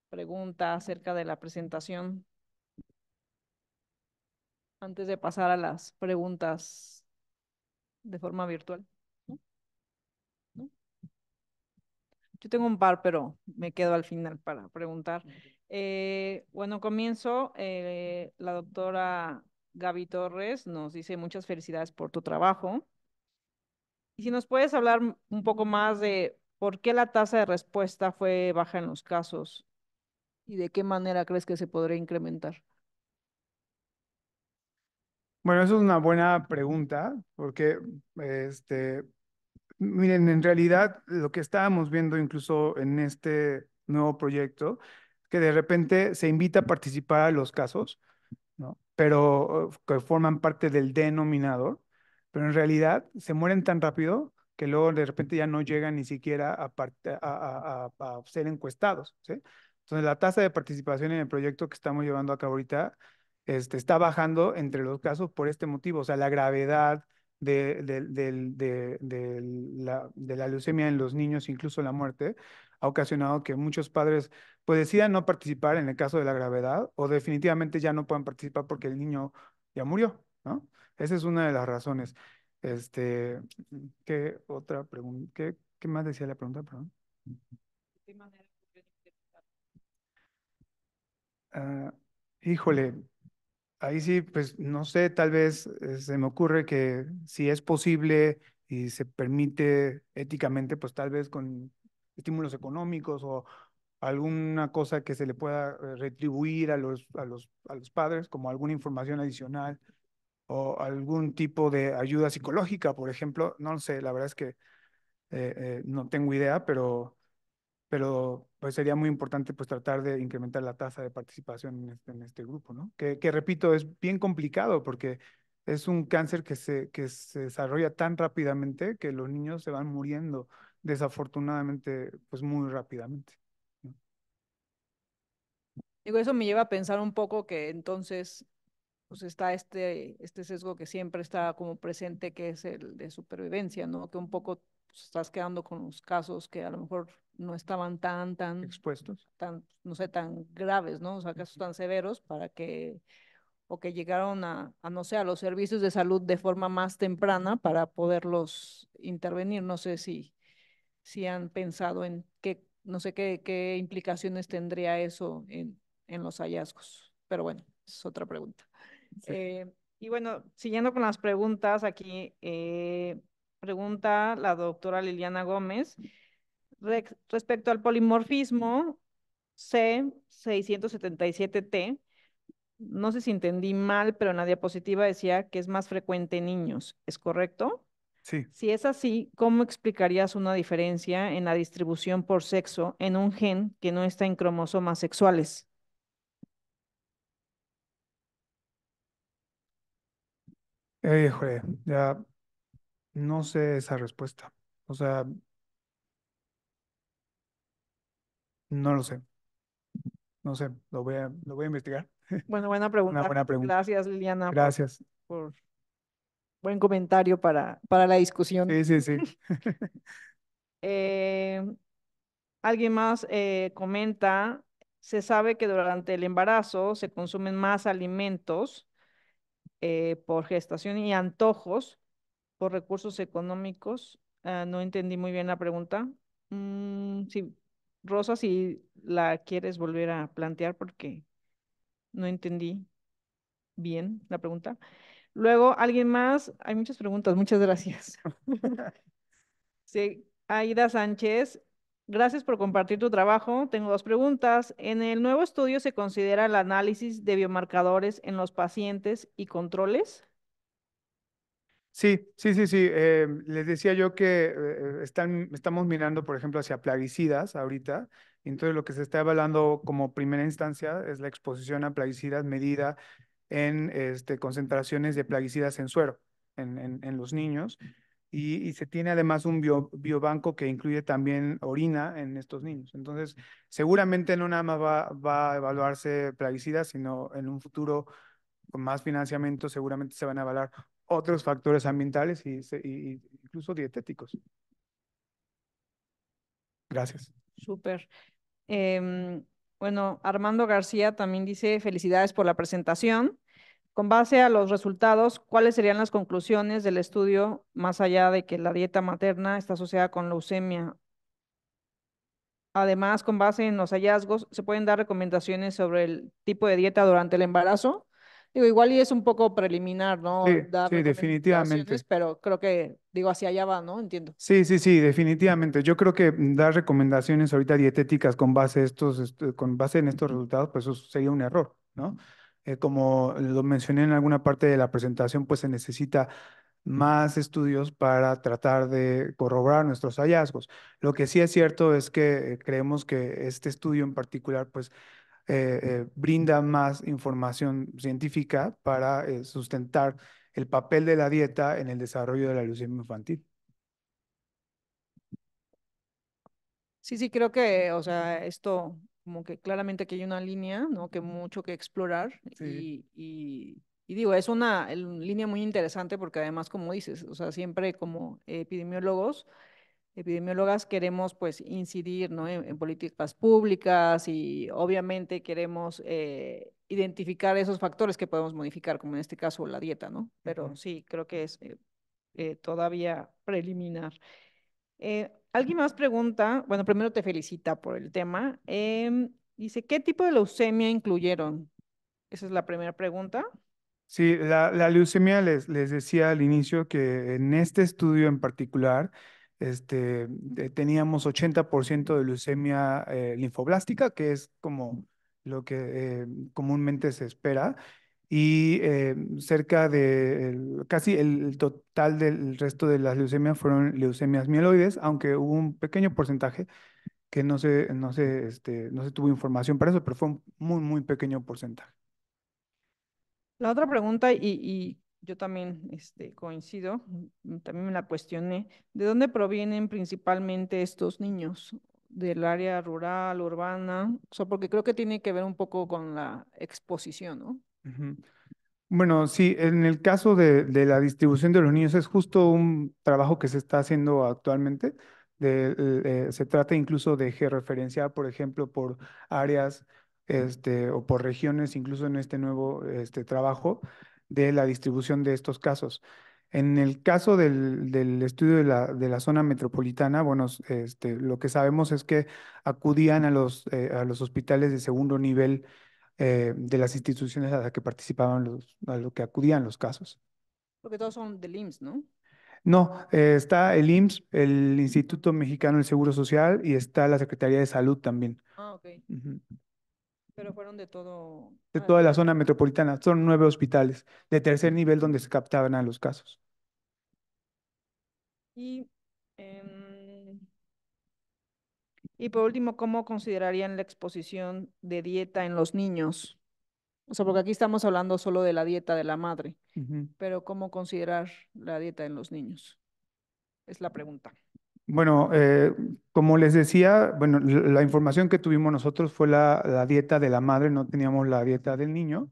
pregunta acerca de la presentación antes de pasar a las preguntas de forma virtual. ¿No? ¿No? Yo tengo un par, pero me quedo al final para preguntar. Bueno, comienzo. La doctora Gaby Torres nos dice muchas felicidades por tu trabajo. Y si nos puedes hablar un poco más de por qué la tasa de respuesta fue baja en los casos y de qué manera crees que se podría incrementar. Bueno, eso es una buena pregunta porque, este, miren, en realidad lo que estábamos viendo incluso en este nuevo proyecto, que de repente se invita a participar a los casos, ¿no? Pero que forman parte del denominador, pero en realidad se mueren tan rápido que luego de repente ya no llegan ni siquiera a ser encuestados, ¿sí? Entonces la tasa de participación en el proyecto que estamos llevando a cabo ahorita está bajando entre los casos por este motivo, o sea, la gravedad de la leucemia en los niños, incluso la muerte, ha ocasionado que muchos padres pues decidan no participar en el caso de la gravedad o definitivamente ya no puedan participar porque el niño ya murió, ¿no? Esa es una de las razones. Este, ¿Qué otra pregunta? ¿Qué más decía la pregunta? Perdón. ¿De qué manera podría incrementar? Ah, híjole, ahí sí, pues no sé, tal vez se me ocurre que si es posible y se permite éticamente, pues tal vez con estímulos económicos o alguna cosa que se le pueda retribuir a los padres, como alguna información adicional o algún tipo de ayuda psicológica, por ejemplo. No lo sé, la verdad es que no tengo idea, pero pues sería muy importante pues tratar de incrementar la tasa de participación en este grupo, ¿no? Que repito, es bien complicado porque es un cáncer que se desarrolla tan rápidamente que los niños se van muriendo desafortunadamente pues muy rápidamente, ¿no? Digo, eso me lleva a pensar un poco que entonces pues está este sesgo que siempre está como presente, que es el de supervivencia, ¿no? Que un poco pues, estás quedando con los casos que a lo mejor no estaban Expuestos. no sé, tan graves, ¿no? O sea, casos tan severos o que llegaron no sé, a los servicios de salud de forma más temprana para poderlos intervenir. No sé si han pensado en no sé qué implicaciones tendría eso en los hallazgos. Pero bueno, es otra pregunta. Sí. Y bueno, siguiendo con las preguntas, aquí pregunta la doctora Liliana Gómez respecto al polimorfismo C677T. No sé si entendí mal, pero en la diapositiva decía que es más frecuente en niños. ¿Es correcto? Sí. Si es así, ¿cómo explicarías una diferencia en la distribución por sexo en un gen que no está en cromosomas sexuales? Híjole, ya no sé esa respuesta. O sea, no lo sé. No sé, lo voy a investigar. Bueno, buena Una pregunta. buena pregunta. Gracias, Liliana, Gracias. por buen comentario para la discusión. Sí, sí, sí. Eh, Alguien más comenta, se sabe que durante el embarazo se consumen más alimentos por gestación y antojos por recursos económicos. No entendí muy bien la pregunta. Sí, Rosa, si la quieres volver a plantear porque no entendí bien la pregunta. Luego, alguien más, hay muchas preguntas, muchas gracias. Sí, Aida Sánchez, gracias por compartir tu trabajo. Tengo dos preguntas. En el nuevo estudio se considera el análisis de biomarcadores en los pacientes y controles. Sí. Les decía yo que estamos mirando, por ejemplo, hacia plaguicidas ahorita. Y entonces lo que se está evaluando como primera instancia es la exposición a plaguicidas medida en concentraciones de plaguicidas en suero en los niños. Y se tiene además un biobanco que incluye también orina en estos niños. Entonces, seguramente no nada más va a evaluarse plaguicidas, sino en un futuro con más financiamiento seguramente se van a evaluar otros factores ambientales y incluso dietéticos. Gracias. Súper. Bueno, Armando García también dice, felicidades por la presentación. Con base a los resultados, ¿cuáles serían las conclusiones del estudio más allá de que la dieta materna está asociada con leucemia? Además, con base en los hallazgos, ¿se pueden dar recomendaciones sobre el tipo de dieta durante el embarazo? Digo, igual y es un poco preliminar, ¿no? Sí, Dar sí, recomendaciones, definitivamente. pero creo que, digo, hacia allá va, ¿no? Entiendo. Sí, definitivamente. Yo creo que dar recomendaciones ahorita dietéticas con base, con base en estos resultados, pues eso sería un error, ¿no? Como lo mencioné en alguna parte de la presentación, pues se necesita más estudios para tratar de corroborar nuestros hallazgos. Lo que sí es cierto es que creemos que este estudio en particular, pues brinda más información científica para sustentar el papel de la dieta en el desarrollo de la leucemia infantil. Sí, creo que, o sea, esto como que claramente aquí hay una línea, ¿no? Que mucho que explorar Sí. y digo, es una línea muy interesante porque además, como dices, o sea, siempre como epidemiólogos, epidemiólogas queremos pues incidir, ¿no? En políticas públicas y obviamente queremos identificar esos factores que podemos modificar, como en este caso la dieta, ¿no? Pero Ujú. sí, creo que es todavía preliminar. Alguien más pregunta, bueno, primero te felicita por el tema. Dice, ¿qué tipo de leucemia incluyeron? Esa es la primera pregunta. Sí, la leucemia les decía al inicio que en este estudio en particular teníamos 80% de leucemia linfoblástica, que es como lo que comúnmente se espera, y cerca de casi el total del resto de las leucemias fueron leucemias mieloides, aunque hubo un pequeño porcentaje que no se tuvo información para eso, pero fue un muy pequeño porcentaje. La otra pregunta, y yo también coincido, también me la cuestioné, ¿de dónde provienen principalmente estos niños? ¿Del área rural, urbana? O sea, porque creo que tiene que ver un poco con la exposición, ¿no? Ujú. Bueno, sí, en el caso de la distribución de los niños es justo un trabajo que se está haciendo actualmente. Se trata incluso de georreferenciar, por ejemplo, por áreas o por regiones, incluso en este nuevo trabajo de la distribución de estos casos. En el caso del estudio de la zona metropolitana, bueno, lo que sabemos es que acudían a los hospitales de segundo nivel de las instituciones a las que participaban a lo que acudían los casos. Porque todos son del IMSS, ¿no? No, está el IMSS, el Instituto Mexicano del Seguro Social y está la Secretaría de Salud también. Ah, ok. Ujú. Pero fueron de todo, De de toda la todo. zona metropolitana. Son 9 hospitales de tercer nivel donde se captaban a los casos. Y, em, y por último, ¿cómo considerarían la exposición de dieta en los niños? O sea, porque aquí estamos hablando solo de la dieta de la madre, Ujú. pero ¿cómo considerar la dieta en los niños? Es la pregunta. Bueno, como les decía, bueno, la información que tuvimos nosotros fue la dieta de la madre, no teníamos la dieta del niño.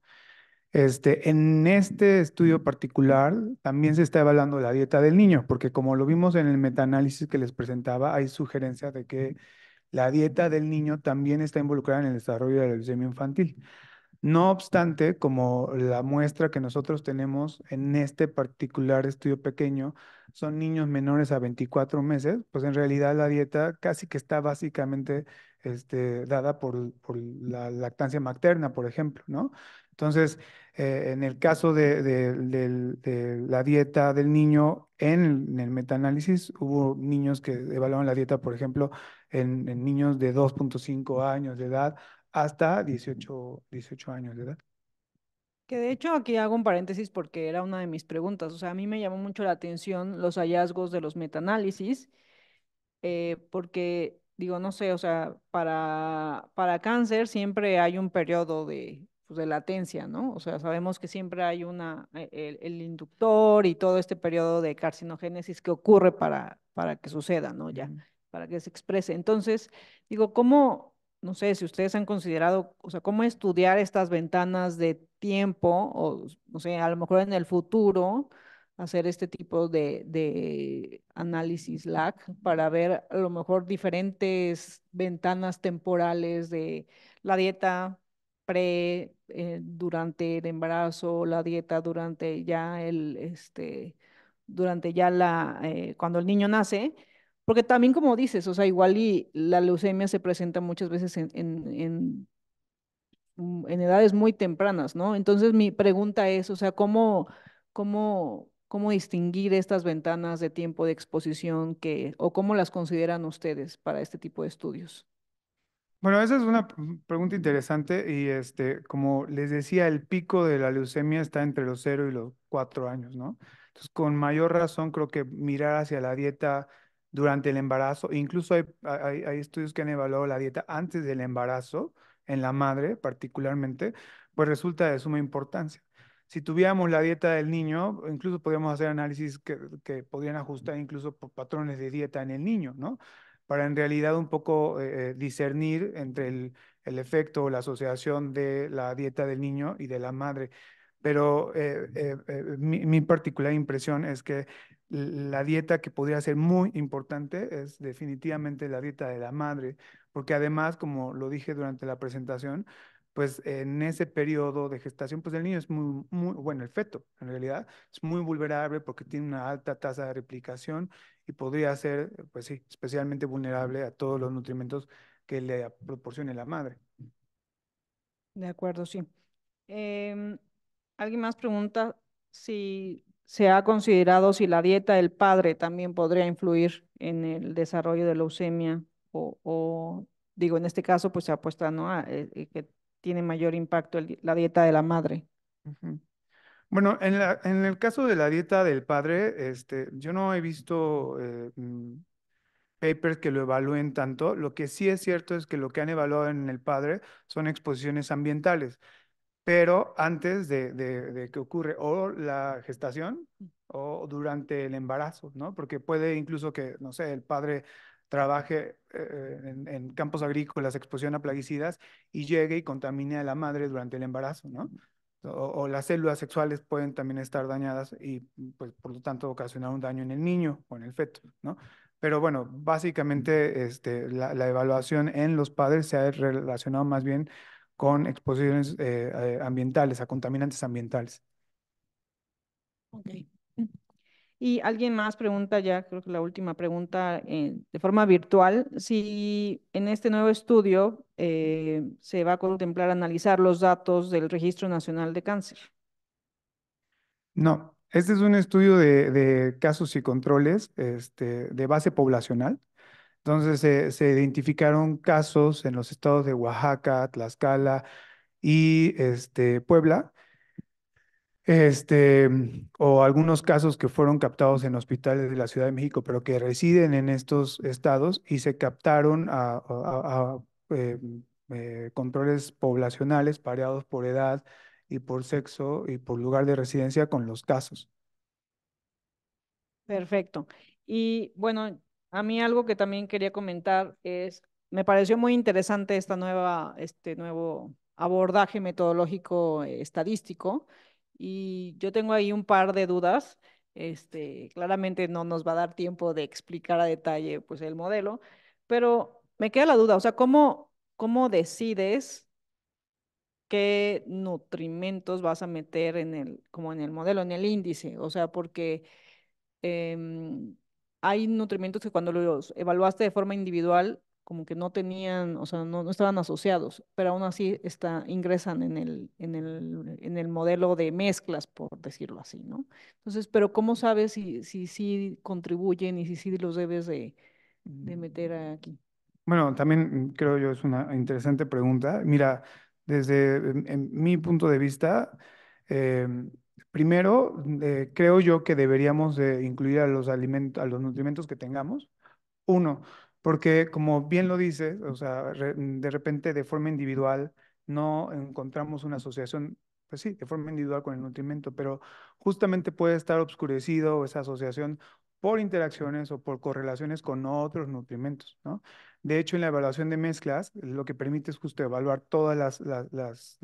En este estudio particular también se está evaluando la dieta del niño, porque como lo vimos en el metaanálisis que les presentaba, hay sugerencia de que la dieta del niño también está involucrada en el desarrollo de la leucemia infantil. No obstante, como la muestra que nosotros tenemos en este particular estudio pequeño son niños menores a 24 meses, pues en realidad la dieta casi que está básicamente dada por la lactancia materna, por ejemplo, ¿no? Entonces, en el caso de la dieta del niño, en el metaanálisis hubo niños que evaluaron la dieta, por ejemplo, en niños de 2,5 años de edad hasta 18 años de edad. Que de hecho aquí hago un paréntesis porque era una de mis preguntas. O sea, a mí me llamó mucho la atención los hallazgos de los metaanálisis, porque digo, no sé, o sea, para cáncer siempre hay un periodo de, pues, de latencia, ¿no? O sea, sabemos que siempre hay el inductor y todo este periodo de carcinogénesis que ocurre para que suceda, ¿no? Ya, Ujú. para que se exprese. Entonces, digo, ¿cómo, no sé, si ustedes han considerado, o sea, cómo estudiar estas ventanas de tiempo, o no sé, a lo mejor en el futuro? Hacer este tipo de análisis lag para ver a lo mejor diferentes ventanas temporales de la dieta durante el embarazo, la dieta durante ya durante ya cuando el niño nace. Porque también como dices, o sea, igual y la leucemia se presenta muchas veces en edades muy tempranas, ¿no? Entonces mi pregunta es, o sea, ¿cómo distinguir estas ventanas de tiempo de exposición o cómo las consideran ustedes para este tipo de estudios? Bueno, esa es una pregunta interesante y como les decía, el pico de la leucemia está entre los 0 y los 4 años, ¿no? Entonces, con mayor razón creo que mirar hacia la dieta durante el embarazo, incluso hay estudios que han evaluado la dieta antes del embarazo, en la madre particularmente, pues resulta de suma importancia. Si tuviéramos la dieta del niño, incluso podríamos hacer análisis que podrían ajustar incluso por patrones de dieta en el niño, ¿no? Para en realidad un poco discernir entre el efecto o la asociación de la dieta del niño y de la madre. Pero mi particular impresión es que la dieta que podría ser muy importante es definitivamente la dieta de la madre, porque además, como lo dije durante la presentación, pues en ese periodo de gestación, pues el niño es bueno, el feto en realidad es muy vulnerable porque tiene una alta tasa de replicación y podría ser, pues sí, especialmente vulnerable a todos los nutrimentos que le proporcione la madre. De acuerdo, sí. Em, ¿Alguien más pregunta si se ha considerado si la dieta del padre también podría influir en el desarrollo de leucemia digo, en este caso, pues se apuesta, ¿no? Que tiene mayor impacto la dieta de la madre. Ujú. Bueno, en el caso de la dieta del padre, yo no he visto papers que lo evalúen tanto. Lo que sí es cierto es que lo que han evaluado en el padre son exposiciones ambientales. Pero antes de que ocurre o la gestación o durante el embarazo, ¿no? Porque puede incluso que, no sé, el padre trabaje en campos agrícolas, exposición a plaguicidas y llegue y contamine a la madre durante el embarazo, ¿no? O las células sexuales pueden también estar dañadas y, pues, por lo tanto, ocasionar un daño en el niño o en el feto, ¿no? Pero bueno, básicamente la evaluación en los padres se ha relacionado más bien con exposiciones ambientales, a contaminantes ambientales. Ok. Y alguien más pregunta ya, creo que la última pregunta, de forma virtual, si en este nuevo estudio se va a contemplar analizar los datos del Registro Nacional de Cáncer. No, este es un estudio de casos y controles de base poblacional. Entonces se identificaron casos en los estados de Oaxaca, Tlaxcala y Puebla, o algunos casos que fueron captados en hospitales de la Ciudad de México, pero que residen en estos estados y se captaron controles poblacionales pareados por edad y por sexo y por lugar de residencia con los casos. Perfecto. Y bueno, a mí algo que también quería comentar me pareció muy interesante este nuevo abordaje metodológico estadístico, y yo tengo ahí un par de dudas. Claramente no nos va a dar tiempo de explicar a detalle pues el modelo, pero me queda la duda, o sea, ¿cómo decides qué nutrimentos vas a meter como en el modelo, en el índice? O sea, porque em, hay nutrimentos que cuando los evaluaste de forma individual, como que no tenían, o sea, no estaban asociados, pero aún así ingresan en el modelo de mezclas, por decirlo así, ¿no? Entonces, pero ¿cómo sabes si sí contribuyen y si sí los debes de meter aquí? Bueno, también creo yo es una interesante pregunta. Mira, desde en mi punto de vista, Primero, creo yo que deberíamos de incluir a los alimentos, a los nutrimentos que tengamos. Uno, porque como bien lo dices, o sea, de repente de forma individual no encontramos una asociación, pues sí, de forma individual con el nutrimento, pero justamente puede estar obscurecido esa asociación por interacciones o por correlaciones con otros nutrimentos, ¿no? De hecho, en la evaluación de mezclas, lo que permite es justo evaluar todas las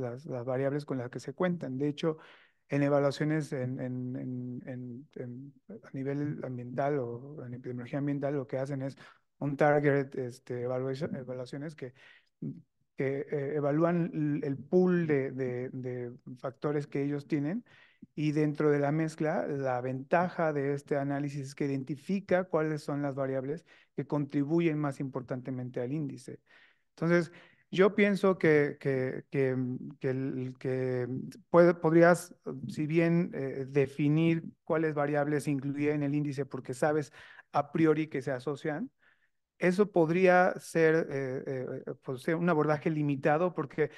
variables con las que se cuentan. De hecho, en evaluaciones a nivel ambiental o en epidemiología ambiental, lo que hacen es un target evaluaciones que evalúan el pool de factores que ellos tienen y dentro de la mezcla, la ventaja de este análisis es que identifica cuáles son las variables que contribuyen más importantemente al índice. Entonces, yo pienso que podrías, si bien definir cuáles variables incluir en el índice porque sabes a priori que se asocian, eso podría ser, pues, ser un abordaje limitado porque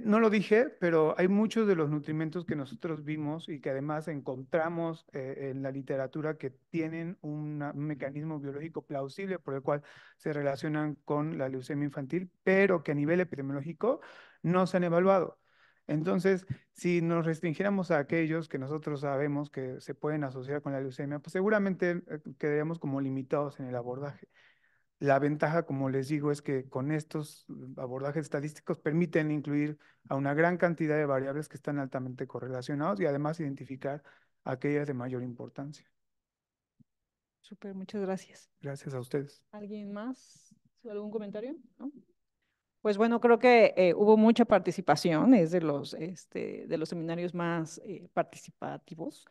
no lo dije, pero hay muchos de los nutrimentos que nosotros vimos y que además encontramos en la literatura que tienen un mecanismo biológico plausible por el cual se relacionan con la leucemia infantil, pero que a nivel epidemiológico no se han evaluado. Entonces, si nos restringiéramos a aquellos que nosotros sabemos que se pueden asociar con la leucemia, pues seguramente quedaríamos como limitados en el abordaje. La ventaja, como les digo, es que con estos abordajes estadísticos permiten incluir a una gran cantidad de variables que están altamente correlacionados y además identificar aquellas de mayor importancia. Súper, muchas gracias. Gracias a ustedes. ¿Alguien más? ¿Algún comentario? ¿No? Pues bueno, creo que hubo mucha participación, es de los seminarios más participativos.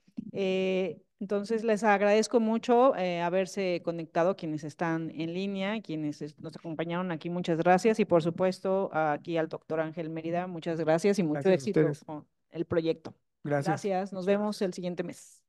Entonces, les agradezco mucho haberse conectado quienes están en línea, quienes nos acompañaron aquí, muchas gracias. Y por supuesto, aquí al doctor Ángel Mérida, muchas gracias y mucho Gracias a éxito ustedes. con el proyecto. Gracias. Gracias, nos vemos el siguiente mes.